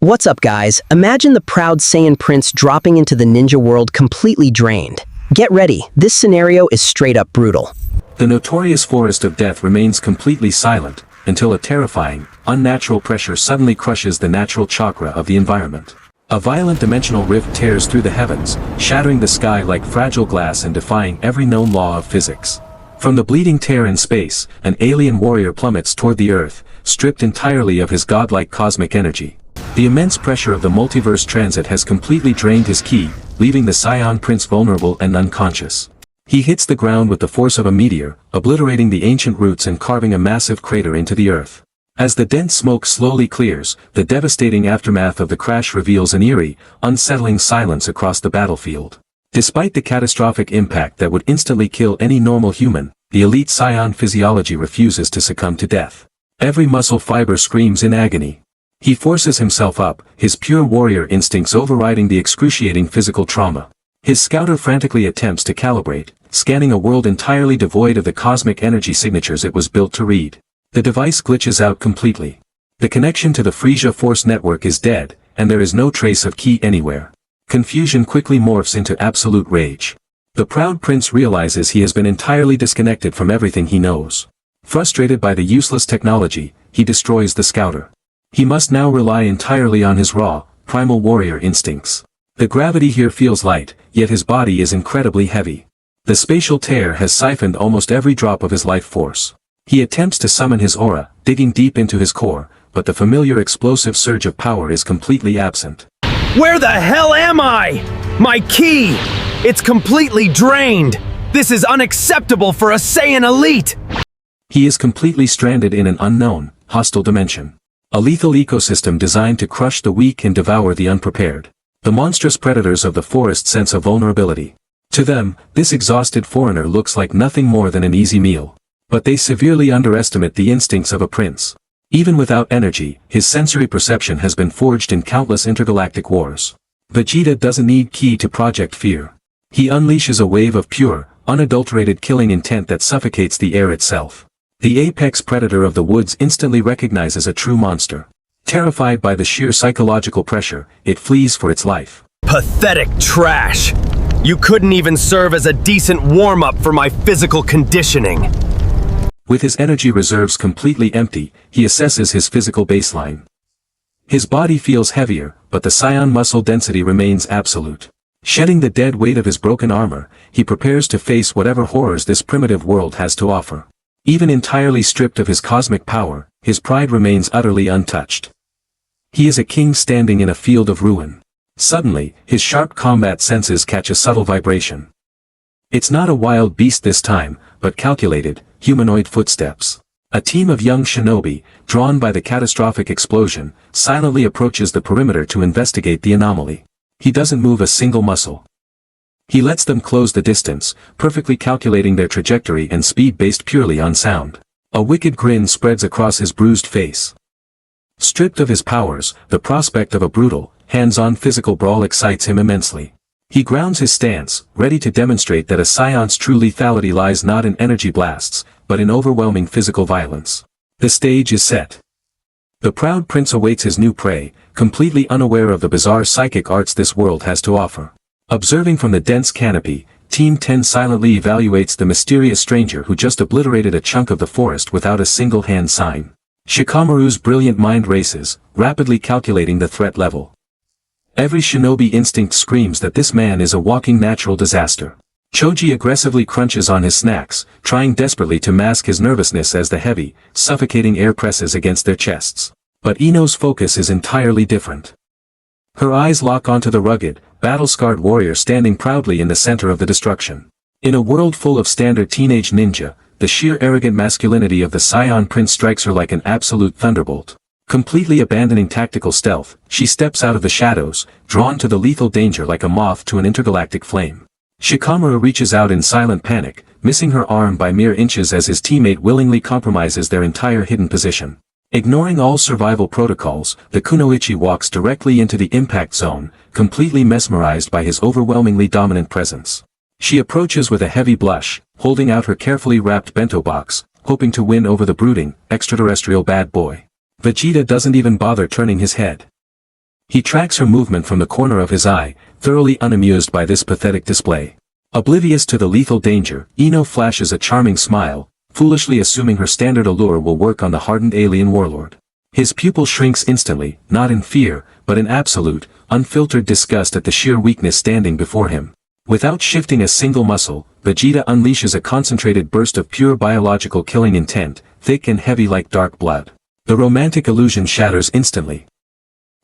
What's up, guys? Imagine the proud Saiyan prince dropping into the ninja world completely drained. Get ready, this scenario is straight up brutal. The notorious forest of death remains completely silent, until a terrifying, unnatural pressure suddenly crushes the natural chakra of the environment. A violent dimensional rift tears through the heavens, shattering the sky like fragile glass and defying every known law of physics. From the bleeding tear in space, an alien warrior plummets toward the earth, stripped entirely of his godlike cosmic energy. The immense pressure of the multiverse transit has completely drained his ki, leaving the Saiyan prince vulnerable and unconscious. He hits the ground with the force of a meteor, obliterating the ancient roots and carving a massive crater into the earth. As the dense smoke slowly clears, the devastating aftermath of the crash reveals an eerie, unsettling silence across the battlefield. Despite the catastrophic impact that would instantly kill any normal human, the elite Saiyan physiology refuses to succumb to death. Every muscle fiber screams in agony. He forces himself up, his pure warrior instincts overriding the excruciating physical trauma. His scouter frantically attempts to calibrate, scanning a world entirely devoid of the cosmic energy signatures it was built to read. The device glitches out completely. The connection to the Frisia Force network is dead, and there is no trace of ki anywhere. Confusion quickly morphs into absolute rage. The proud prince realizes he has been entirely disconnected from everything he knows. Frustrated by the useless technology, he destroys the scouter. He must now rely entirely on his raw, primal warrior instincts. The gravity here feels light, yet his body is incredibly heavy. The spatial tear has siphoned almost every drop of his life force. He attempts to summon his aura, digging deep into his core, but the familiar explosive surge of power is completely absent. Where the hell am I? My ki! It's completely drained! This is unacceptable for a Saiyan elite! He is completely stranded in an unknown, hostile dimension. A lethal ecosystem designed to crush the weak and devour the unprepared. The monstrous predators of the forest sense a vulnerability. To them, this exhausted foreigner looks like nothing more than an easy meal. But they severely underestimate the instincts of a prince. Even without energy, his sensory perception has been forged in countless intergalactic wars. Vegeta doesn't need ki to project fear. He unleashes a wave of pure, unadulterated killing intent that suffocates the air itself. The apex predator of the woods instantly recognizes a true monster. Terrified by the sheer psychological pressure, it flees for its life. Pathetic trash! You couldn't even serve as a decent warm-up for my physical conditioning. With his energy reserves completely empty, he assesses his physical baseline. His body feels heavier, but the Saiyan muscle density remains absolute. Shedding the dead weight of his broken armor, he prepares to face whatever horrors this primitive world has to offer. Even entirely stripped of his cosmic power, his pride remains utterly untouched. He is a king standing in a field of ruin. Suddenly, his sharp combat senses catch a subtle vibration. It's not a wild beast this time, but calculated, humanoid footsteps. A team of young shinobi, drawn by the catastrophic explosion, silently approaches the perimeter to investigate the anomaly. He doesn't move a single muscle. He lets them close the distance, perfectly calculating their trajectory and speed based purely on sound. A wicked grin spreads across his bruised face. Stripped of his powers, the prospect of a brutal, hands-on physical brawl excites him immensely. He grounds his stance, ready to demonstrate that a Saiyan's true lethality lies not in energy blasts, but in overwhelming physical violence. The stage is set. The proud prince awaits his new prey, completely unaware of the bizarre psychic arts this world has to offer. Observing from the dense canopy, Team 10 silently evaluates the mysterious stranger who just obliterated a chunk of the forest without a single hand sign. Shikamaru's brilliant mind races, rapidly calculating the threat level. Every shinobi instinct screams that this man is a walking natural disaster. Choji aggressively crunches on his snacks, trying desperately to mask his nervousness as the heavy, suffocating air presses against their chests. But Ino's focus is entirely different. Her eyes lock onto the rugged, battle-scarred warrior standing proudly in the center of the destruction. In a world full of standard teenage ninja, the sheer arrogant masculinity of the Saiyan prince strikes her like an absolute thunderbolt. Completely abandoning tactical stealth, she steps out of the shadows, drawn to the lethal danger like a moth to an intergalactic flame. Shikamaru reaches out in silent panic, missing her arm by mere inches as his teammate willingly compromises their entire hidden position. Ignoring all survival protocols, the kunoichi walks directly into the impact zone, completely mesmerized by his overwhelmingly dominant presence. She approaches with a heavy blush, holding out her carefully wrapped bento box, hoping to win over the brooding, extraterrestrial bad boy. Vegeta doesn't even bother turning his head. He tracks her movement from the corner of his eye, thoroughly unamused by this pathetic display. Oblivious to the lethal danger, Ino flashes a charming smile, foolishly assuming her standard allure will work on the hardened alien warlord. His pupil shrinks instantly, not in fear, but in absolute, unfiltered disgust at the sheer weakness standing before him. Without shifting a single muscle, Vegeta unleashes a concentrated burst of pure biological killing intent, thick and heavy like dark blood. The romantic illusion shatters instantly.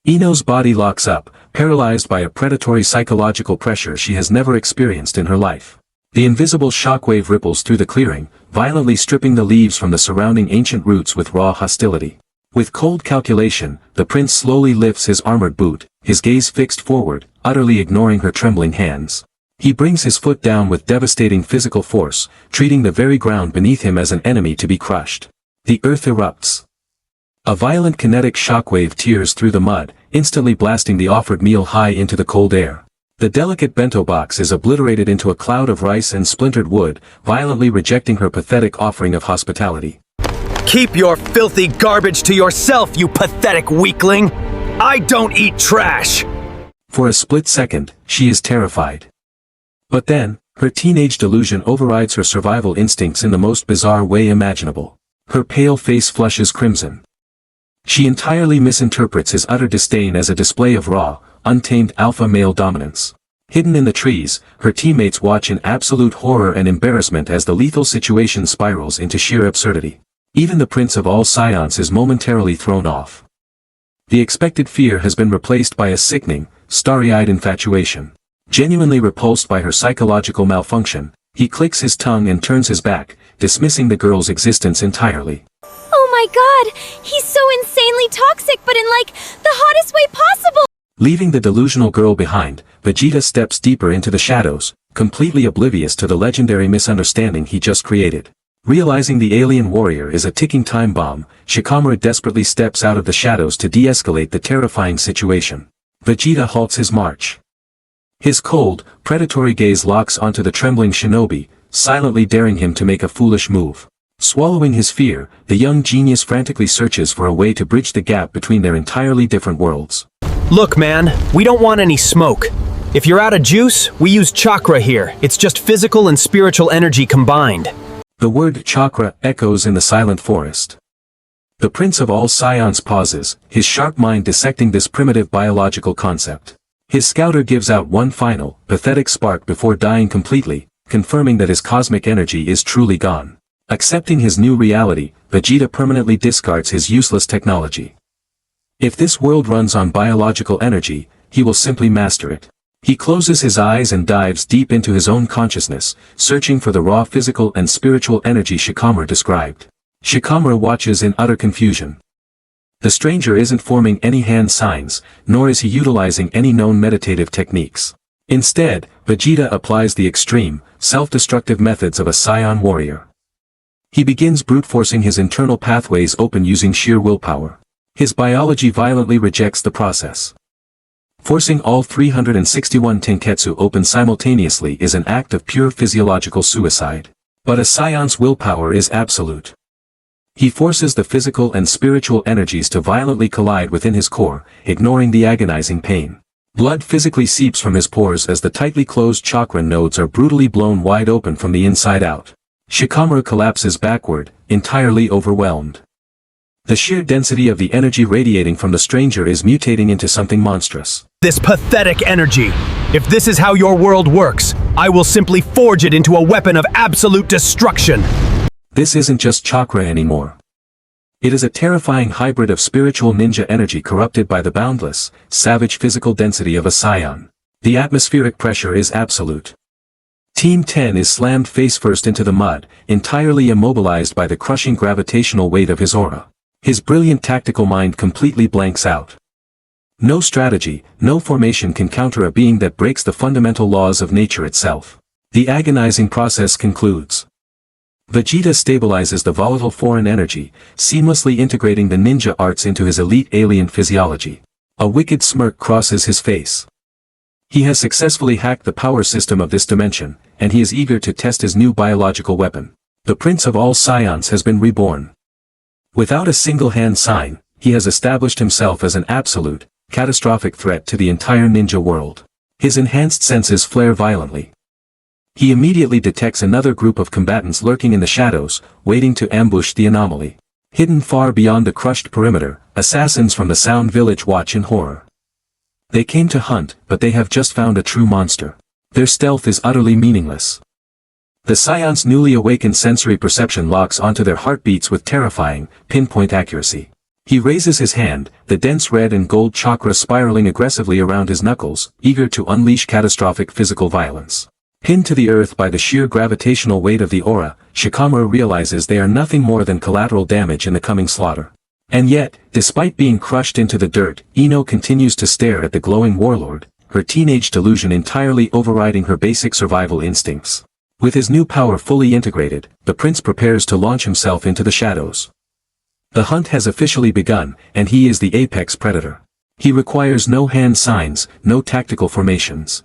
Ino's body locks up, paralyzed by a predatory psychological pressure she has never experienced in her life. The invisible shockwave ripples through the clearing, violently stripping the leaves from the surrounding ancient roots with raw hostility. With cold calculation, the prince slowly lifts his armored boot, his gaze fixed forward, utterly ignoring her trembling hands. He brings his foot down with devastating physical force, treating the very ground beneath him as an enemy to be crushed. The earth erupts. A violent kinetic shockwave tears through the mud, instantly blasting the offered meal high into the cold air. The delicate bento box is obliterated into a cloud of rice and splintered wood, violently rejecting her pathetic offering of hospitality. Keep your filthy garbage to yourself, you pathetic weakling! I don't eat trash! For a split second, she is terrified. But then, her teenage delusion overrides her survival instincts in the most bizarre way imaginable. Her pale face flushes crimson. She entirely misinterprets his utter disdain as a display of raw, untamed alpha male dominance. Hidden in the trees, her teammates watch in absolute horror and embarrassment as the lethal situation spirals into sheer absurdity. Even the Prince of all Saiyans is momentarily thrown off. The expected fear has been replaced by a sickening, starry-eyed infatuation. Genuinely repulsed by her psychological malfunction, he clicks his tongue and turns his back, dismissing the girl's existence entirely. Oh my god, he's so insanely toxic, but in the hottest way possible! Leaving the delusional girl behind, Vegeta steps deeper into the shadows, completely oblivious to the legendary misunderstanding he just created. Realizing the alien warrior is a ticking time bomb, Shikamaru desperately steps out of the shadows to de-escalate the terrifying situation. Vegeta halts his march. His cold, predatory gaze locks onto the trembling Shinobi, silently daring him to make a foolish move. Swallowing his fear, the young genius frantically searches for a way to bridge the gap between their entirely different worlds. Look, man, we don't want any smoke. If you're out of juice, we use Chakra here. It's just physical and spiritual energy combined. The word Chakra echoes in the silent forest. The Prince of all Saiyans pauses, his sharp mind dissecting this primitive biological concept. His scouter gives out one final, pathetic spark before dying completely, confirming that his cosmic energy is truly gone. Accepting his new reality, Vegeta permanently discards his useless technology. If this world runs on biological energy, he will simply master it. He closes his eyes and dives deep into his own consciousness, searching for the raw physical and spiritual energy Shikamaru described. Shikamaru watches in utter confusion. The stranger isn't forming any hand signs, nor is he utilizing any known meditative techniques. Instead, Vegeta applies the extreme, self-destructive methods of a Saiyan warrior. He begins brute-forcing his internal pathways open using sheer willpower. His biology violently rejects the process. Forcing all 361 tenketsu open simultaneously is an act of pure physiological suicide. But a Saiyan's willpower is absolute. He forces the physical and spiritual energies to violently collide within his core, ignoring the agonizing pain. Blood physically seeps from his pores as the tightly closed chakra nodes are brutally blown wide open from the inside out. Shikamaru collapses backward, entirely overwhelmed. The sheer density of the energy radiating from the stranger is mutating into something monstrous. This pathetic energy. If this is how your world works, I will simply forge it into a weapon of absolute destruction. This isn't just chakra anymore. It is a terrifying hybrid of spiritual ninja energy corrupted by the boundless, savage physical density of a Saiyan. The atmospheric pressure is absolute. Team 10 is slammed face-first into the mud, entirely immobilized by the crushing gravitational weight of his aura. His brilliant tactical mind completely blanks out. No strategy, no formation can counter a being that breaks the fundamental laws of nature itself. The agonizing process concludes. Vegeta stabilizes the volatile foreign energy, seamlessly integrating the ninja arts into his elite alien physiology. A wicked smirk crosses his face. He has successfully hacked the power system of this dimension, and he is eager to test his new biological weapon. The Prince of all Saiyans has been reborn. Without a single hand sign, he has established himself as an absolute, catastrophic threat to the entire ninja world. His enhanced senses flare violently. He immediately detects another group of combatants lurking in the shadows, waiting to ambush the anomaly. Hidden far beyond the crushed perimeter, assassins from the Sound Village watch in horror. They came to hunt, but they have just found a true monster. Their stealth is utterly meaningless. The Saiyan's newly awakened sensory perception locks onto their heartbeats with terrifying, pinpoint accuracy. He raises his hand, the dense red and gold chakra spiraling aggressively around his knuckles, eager to unleash catastrophic physical violence. Pinned to the earth by the sheer gravitational weight of the aura, Shikamaru realizes they are nothing more than collateral damage in the coming slaughter. And yet, despite being crushed into the dirt, Ino continues to stare at the glowing warlord, her teenage delusion entirely overriding her basic survival instincts. With his new power fully integrated, the prince prepares to launch himself into the shadows. The hunt has officially begun, and he is the apex predator. He requires no hand signs, no tactical formations.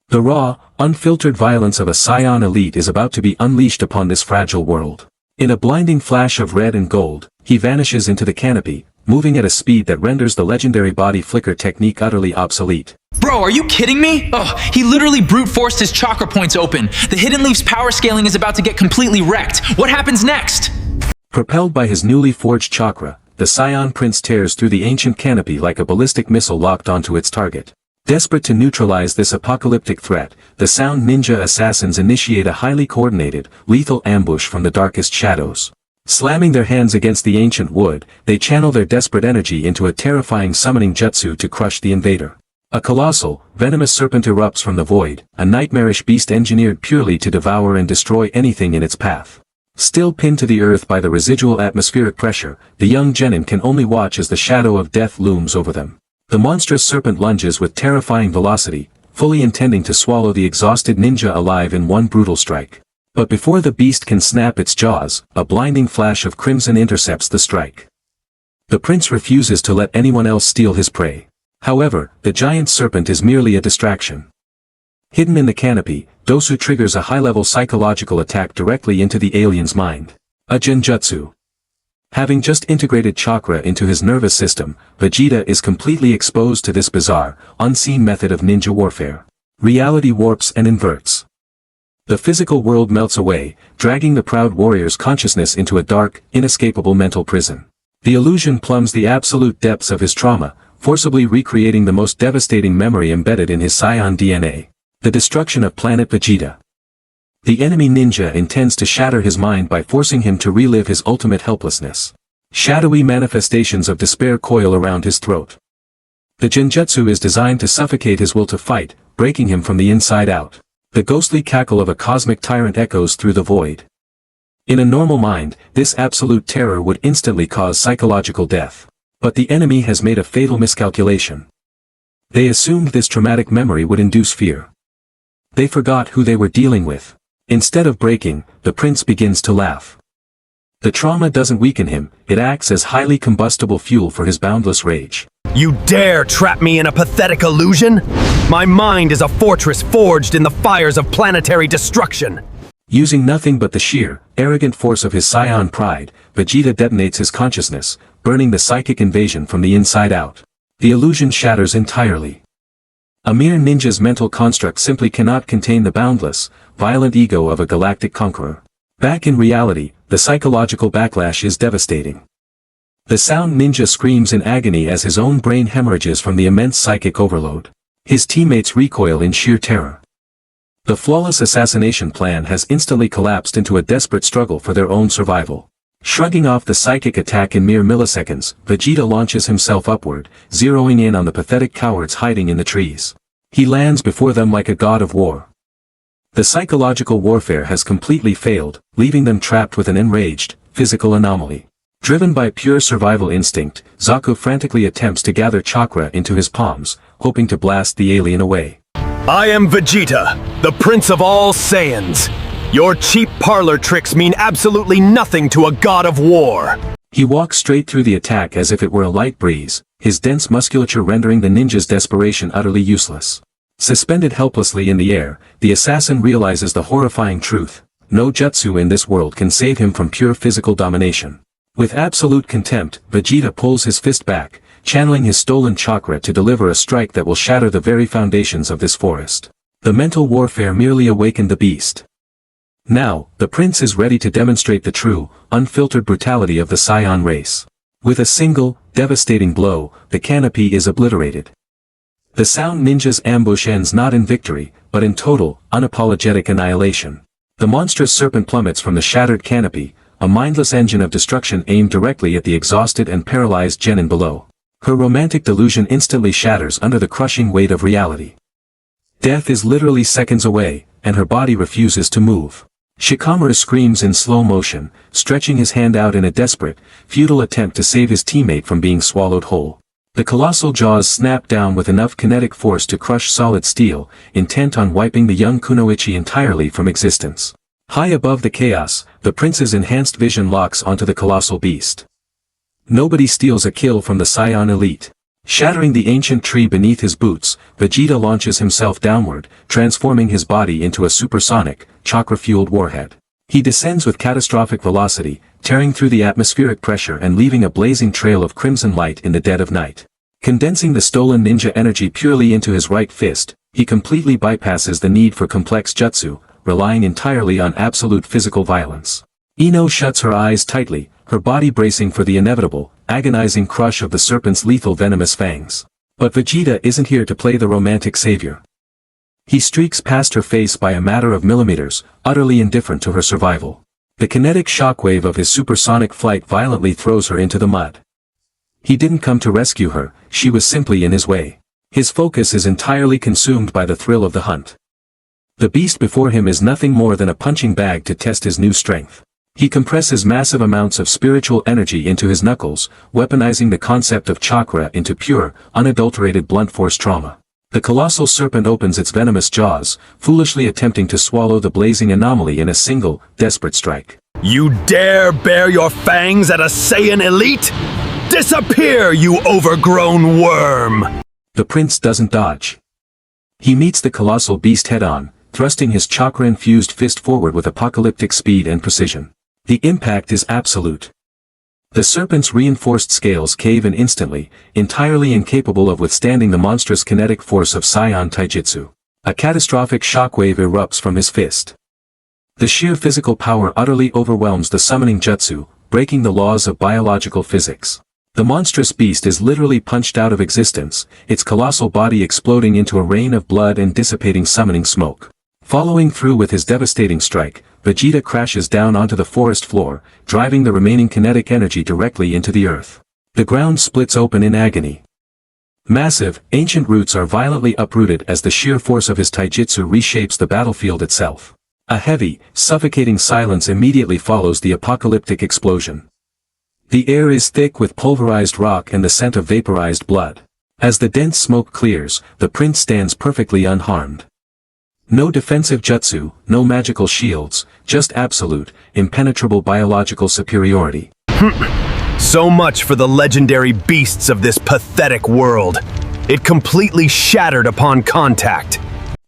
The raw, unfiltered violence of a Saiyan elite is about to be unleashed upon this fragile world. In a blinding flash of red and gold, he vanishes into the canopy, moving at a speed that renders the legendary body flicker technique utterly obsolete. Bro, are you kidding me? Oh, he literally brute forced his chakra points open. The Hidden Leaf's power scaling is about to get completely wrecked. What happens next? Propelled by his newly forged chakra, the Saiyan prince tears through the ancient canopy like a ballistic missile locked onto its target. Desperate to neutralize this apocalyptic threat, the Sound Ninja assassins initiate a highly coordinated, lethal ambush from the darkest shadows. Slamming their hands against the ancient wood, they channel their desperate energy into a terrifying summoning jutsu to crush the invader. A colossal, venomous serpent erupts from the void, a nightmarish beast engineered purely to devour and destroy anything in its path. Still pinned to the earth by the residual atmospheric pressure, the young genin can only watch as the shadow of death looms over them. The monstrous serpent lunges with terrifying velocity, fully intending to swallow the exhausted ninja alive in one brutal strike. But before the beast can snap its jaws, a blinding flash of crimson intercepts the strike. The prince refuses to let anyone else steal his prey. However, the giant serpent is merely a distraction. Hidden in the canopy, Dosu triggers a high-level psychological attack directly into the alien's mind. A Genjutsu. Having just integrated chakra into his nervous system, Vegeta is completely exposed to this bizarre, unseen method of ninja warfare. Reality warps and inverts. The physical world melts away, dragging the proud warrior's consciousness into a dark, inescapable mental prison. The illusion plumbs the absolute depths of his trauma, forcibly recreating the most devastating memory embedded in his Saiyan DNA. The destruction of planet Vegeta. The enemy ninja intends to shatter his mind by forcing him to relive his ultimate helplessness. Shadowy manifestations of despair coil around his throat. The Genjutsu is designed to suffocate his will to fight, breaking him from the inside out. The ghostly cackle of a cosmic tyrant echoes through the void. In a normal mind, this absolute terror would instantly cause psychological death. But the enemy has made a fatal miscalculation. They assumed this traumatic memory would induce fear. They forgot who they were dealing with. Instead of breaking, the prince begins to laugh. The trauma doesn't weaken him, it acts as highly combustible fuel for his boundless rage. You dare trap me in a pathetic illusion? My mind is a fortress forged in the fires of planetary destruction. Using nothing but the sheer, arrogant force of his Saiyan pride, Vegeta detonates his consciousness, burning the psychic invasion from the inside out. The illusion shatters entirely. A mere ninja's mental construct simply cannot contain the boundless, violent ego of a galactic conqueror. Back in reality, the psychological backlash is devastating. The Sound Ninja screams in agony as his own brain hemorrhages from the immense psychic overload. His teammates recoil in sheer terror. The flawless assassination plan has instantly collapsed into a desperate struggle for their own survival. Shrugging off the psychic attack in mere milliseconds, Vegeta launches himself upward, zeroing in on the pathetic cowards hiding in the trees. He lands before them like a god of war. The psychological warfare has completely failed, leaving them trapped with an enraged, physical anomaly. Driven by pure survival instinct, Zaku frantically attempts to gather chakra into his palms, hoping to blast the alien away. I am Vegeta, the prince of all Saiyans. Your cheap parlor tricks mean absolutely nothing to a god of war. He walks straight through the attack as if it were a light breeze, his dense musculature rendering the ninja's desperation utterly useless. Suspended helplessly in the air, the assassin realizes the horrifying truth. No jutsu in this world can save him from pure physical domination. With absolute contempt, Vegeta pulls his fist back, channeling his stolen chakra to deliver a strike that will shatter the very foundations of this forest. The mental warfare merely awakened the beast. Now, the prince is ready to demonstrate the true, unfiltered brutality of the Saiyan race. With a single, devastating blow, the canopy is obliterated. The Sound Ninja's ambush ends not in victory, but in total, unapologetic annihilation. The monstrous serpent plummets from the shattered canopy, a mindless engine of destruction aimed directly at the exhausted and paralyzed genin below. Her romantic delusion instantly shatters under the crushing weight of reality. Death is literally seconds away, and her body refuses to move. Shikamaru screams in slow motion, stretching his hand out in a desperate, futile attempt to save his teammate from being swallowed whole. The colossal jaws snap down with enough kinetic force to crush solid steel, intent on wiping the young kunoichi entirely from existence. High above the chaos, the prince's enhanced vision locks onto the colossal beast. Nobody steals a kill from the Saiyan elite. Shattering the ancient tree beneath his boots, Vegeta launches himself downward, transforming his body into a supersonic, chakra-fueled warhead. He descends with catastrophic velocity, tearing through the atmospheric pressure and leaving a blazing trail of crimson light in the dead of night. Condensing the stolen ninja energy purely into his right fist, he completely bypasses the need for complex jutsu, relying entirely on absolute physical violence. Ino shuts her eyes tightly, her body bracing for the inevitable, agonizing crush of the serpent's lethal venomous fangs. But Vegeta isn't here to play the romantic savior. He streaks past her face by a matter of millimeters, utterly indifferent to her survival. The kinetic shockwave of his supersonic flight violently throws her into the mud. He didn't come to rescue her, she was simply in his way. His focus is entirely consumed by the thrill of the hunt. The beast before him is nothing more than a punching bag to test his new strength. He compresses massive amounts of spiritual energy into his knuckles, weaponizing the concept of chakra into pure, unadulterated blunt force trauma. The colossal serpent opens its venomous jaws, foolishly attempting to swallow the blazing anomaly in a single, desperate strike. You dare bare your fangs at a Saiyan elite? Disappear, you overgrown worm! The prince doesn't dodge. He meets the colossal beast head-on, thrusting his chakra-infused fist forward with apocalyptic speed and precision. The impact is absolute. The serpent's reinforced scales cave in instantly, entirely incapable of withstanding the monstrous kinetic force of Saiyan Taijutsu. A catastrophic shockwave erupts from his fist. The sheer physical power utterly overwhelms the summoning jutsu, breaking the laws of biological physics. The monstrous beast is literally punched out of existence, its colossal body exploding into a rain of blood and dissipating summoning smoke. Following through with his devastating strike, Vegeta crashes down onto the forest floor, driving the remaining kinetic energy directly into the earth. The ground splits open in agony. Massive, ancient roots are violently uprooted as the sheer force of his taijutsu reshapes the battlefield itself. A heavy, suffocating silence immediately follows the apocalyptic explosion. The air is thick with pulverized rock and the scent of vaporized blood. As the dense smoke clears, the prince stands perfectly unharmed. No defensive jutsu, no magical shields, just absolute, impenetrable biological superiority. So much for the legendary beasts of this pathetic world. It completely shattered upon contact.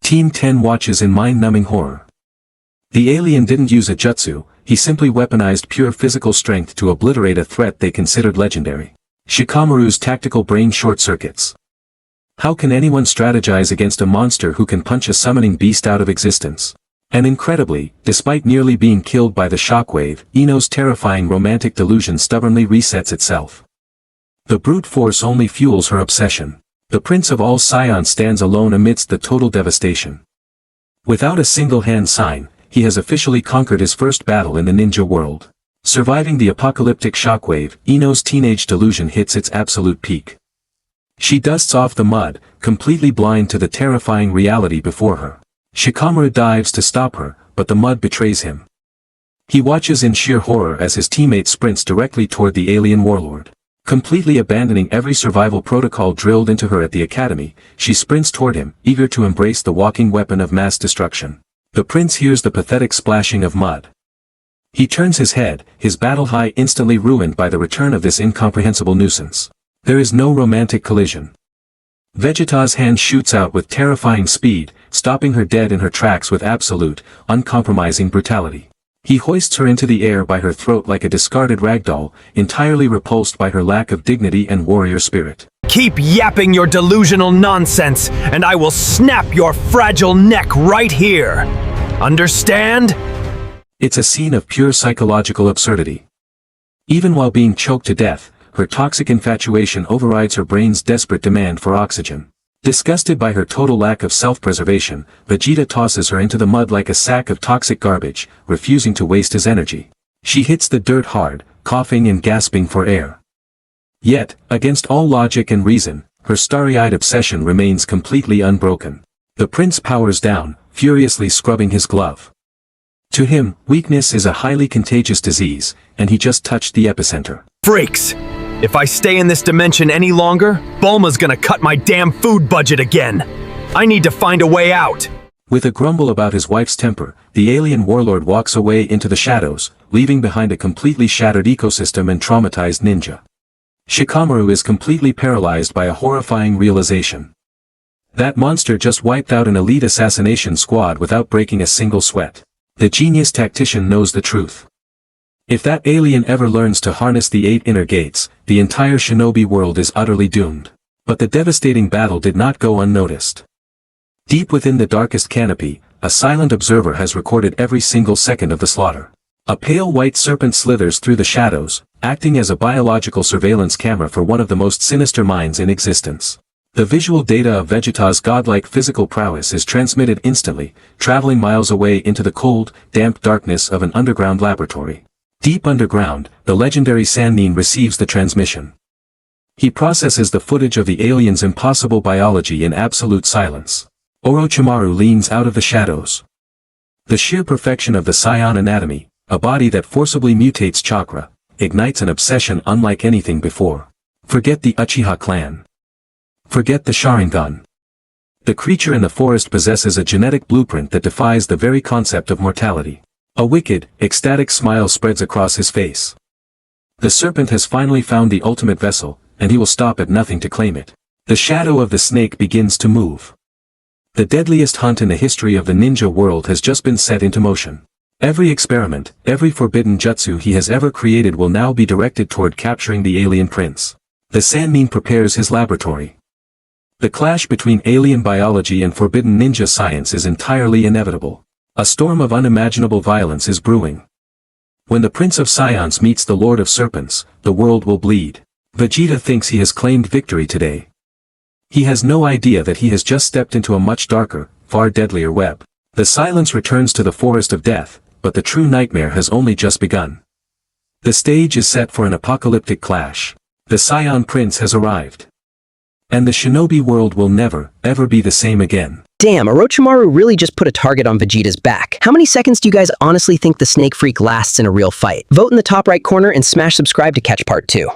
Team 10 watches in mind-numbing horror. The alien didn't use a jutsu, he simply weaponized pure physical strength to obliterate a threat they considered legendary. Shikamaru's tactical brain short-circuits. How can anyone strategize against a monster who can punch a summoning beast out of existence? And incredibly, despite nearly being killed by the shockwave, Ino's terrifying romantic delusion stubbornly resets itself. The brute force only fuels her obsession. The prince of all Saiyan stands alone amidst the total devastation. Without a single hand sign, he has officially conquered his first battle in the ninja world. Surviving the apocalyptic shockwave, Ino's teenage delusion hits its absolute peak. She dusts off the mud, completely blind to the terrifying reality before her. Shikamaru dives to stop her, but the mud betrays him. He watches in sheer horror as his teammate sprints directly toward the alien warlord. Completely abandoning every survival protocol drilled into her at the academy, she sprints toward him, eager to embrace the walking weapon of mass destruction. The prince hears the pathetic splashing of mud. He turns his head, his battle high instantly ruined by the return of this incomprehensible nuisance. There is no romantic collision. Vegeta's hand shoots out with terrifying speed, stopping her dead in her tracks with absolute, uncompromising brutality. He hoists her into the air by her throat like a discarded ragdoll, entirely repulsed by her lack of dignity and warrior spirit. Keep yapping your delusional nonsense, and I will snap your fragile neck right here. Understand? It's a scene of pure psychological absurdity. Even while being choked to death, her toxic infatuation overrides her brain's desperate demand for oxygen. Disgusted by her total lack of self-preservation, Vegeta tosses her into the mud like a sack of toxic garbage, refusing to waste his energy. She hits the dirt hard, coughing and gasping for air. Yet, against all logic and reason, her starry-eyed obsession remains completely unbroken. The prince powers down, furiously scrubbing his glove. To him, weakness is a highly contagious disease, and he just touched the epicenter. Freaks! If I stay in this dimension any longer, Bulma's gonna cut my damn food budget again. I need to find a way out. With a grumble about his wife's temper, the alien warlord walks away into the shadows, leaving behind a completely shattered ecosystem and traumatized ninja. Shikamaru is completely paralyzed by a horrifying realization. That monster just wiped out an elite assassination squad without breaking a single sweat. The genius tactician knows the truth. If that alien ever learns to harness the 8 inner gates, the entire Shinobi world is utterly doomed. But the devastating battle did not go unnoticed. Deep within the darkest canopy, a silent observer has recorded every single second of the slaughter. A pale white serpent slithers through the shadows, acting as a biological surveillance camera for one of the most sinister minds in existence. The visual data of Vegeta's godlike physical prowess is transmitted instantly, traveling miles away into the cold, damp darkness of an underground laboratory. Deep underground, the legendary Sannin receives the transmission. He processes the footage of the alien's impossible biology in absolute silence. Orochimaru leans out of the shadows. The sheer perfection of the Saiyan anatomy, a body that forcibly mutates chakra, ignites an obsession unlike anything before. Forget the Uchiha clan. Forget the Sharingan. The creature in the forest possesses a genetic blueprint that defies the very concept of mortality. A wicked, ecstatic smile spreads across his face. The serpent has finally found the ultimate vessel, and he will stop at nothing to claim it. The shadow of the snake begins to move. The deadliest hunt in the history of the ninja world has just been set into motion. Every experiment, every forbidden jutsu he has ever created will now be directed toward capturing the alien prince. The Sannin prepares his laboratory. The clash between alien biology and forbidden ninja science is entirely inevitable. A storm of unimaginable violence is brewing. When the Prince of Saiyans meets the Lord of Serpents, the world will bleed. Vegeta thinks he has claimed victory today. He has no idea that he has just stepped into a much darker, far deadlier web. The silence returns to the forest of death, but the true nightmare has only just begun. The stage is set for an apocalyptic clash. The Saiyan Prince has arrived. And the Shinobi world will never, ever be the same again. Damn, Orochimaru really just put a target on Vegeta's back. How many seconds do you guys honestly think the Snake Freak lasts in a real fight? Vote in the top right corner and smash subscribe to catch part 2.